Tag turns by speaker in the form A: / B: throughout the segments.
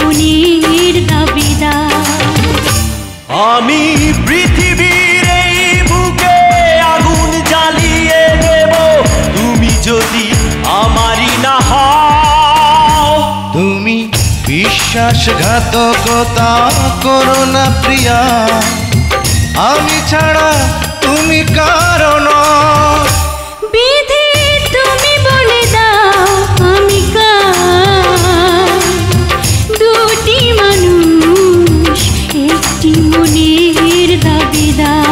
A: মনের দাবিদার।
B: আমি পৃথিবীর এই বুকে আগুন জ্বালিয়ে দেব তুমি যদি আমারই না হও।
C: তুমি বিশ্বাসঘাতকতা করো না প্রিয়া, আমি ছাড়া তুমি কারো নও।
A: বিধি তুমি বলে দাও আমি কার, দুটি মানুষ একটি মনের দাবিদার।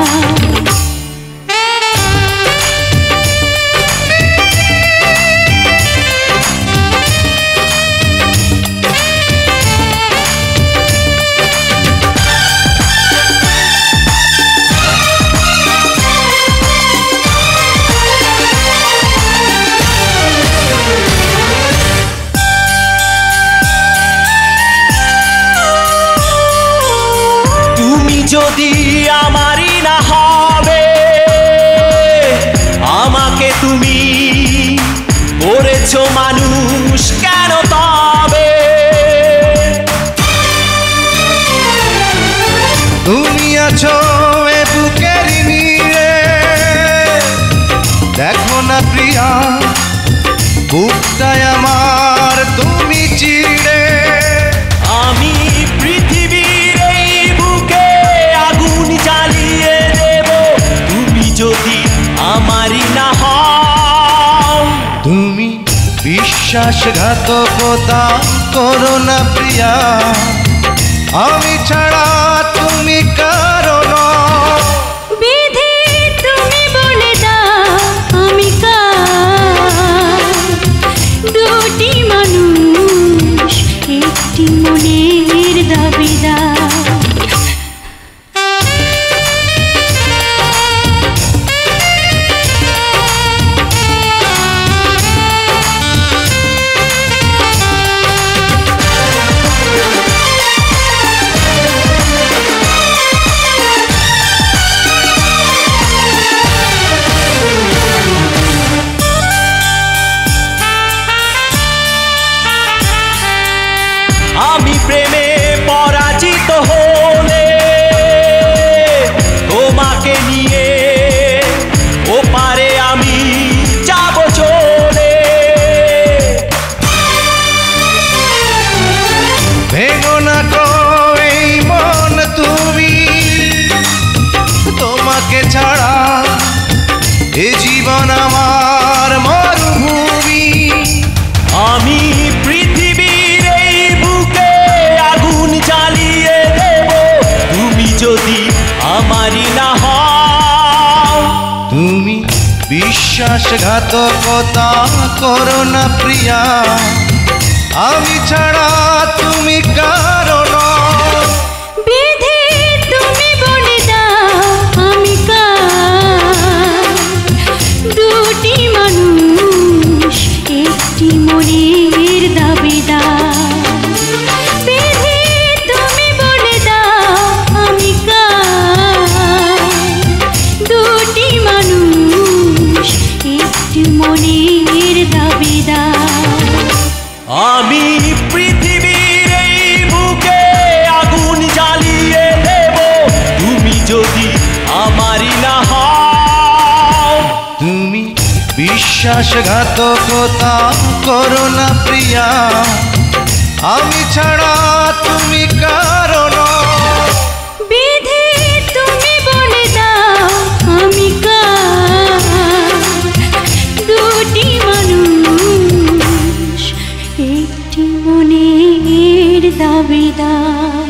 B: যদি আমারই না হবে, আমাকে তুমি করেছো মানুষ কেন তবে?
C: তুমি আছো এ বুকের নিয়ে, দেখো না প্রিয়া বুকটায় আমার তুমি চিড়ে।
B: আমি পৃথিবীর এই বুকে আগুন জ্বালিয়ে দেব তুমি যদি আমারই না হও।
C: তুমি বিশ্বাসঘাতকতা করো না প্রিয়া, আমি ছাড়া তুমি কারো নও।
A: বিধি তুমি বলে দাও আমি কার, দুটি মানুষ একটি মনের দাবিদার।
B: আমি প্রেমে পরাজিত হলে তোমাকে নিয়ে ওপারে আমি যাব চলে।
C: ভেঙো না গো এই মন তুমি, তোমাকে ছাড়া এ জীবন আমার মরুভূমি।
B: আমি পৃথিবীর এই বুকে আগুন জ্বালিয়ে দেব তুমি যদি আমারই না হও।
C: তুমি বিশ্বাসঘাতকতা করো না প্রিয়া, আমি ছাড়া তুমি কারো নও।
A: বিধি তুমি বলে দাও আমি কার, দুটি মানুষ একটি মনের দাবিদার। বিধি তুমি বলে দাও আমি কার, দুটি মানুষ একটি মনের দাবিদার।
B: আমি পৃথিবীর এই বুকে আগুন জ্বালিয়ে দেব তুমি যদি আমারই না হও।
C: তুমি বিশ্বাসঘাতকতা করো না প্রিয়া, আমি ছাড়া তুমি কারো নও।
A: বিধি তুমি বলে দাও আমি কার, দুটি মানুষ একটি মনের দাবিদার।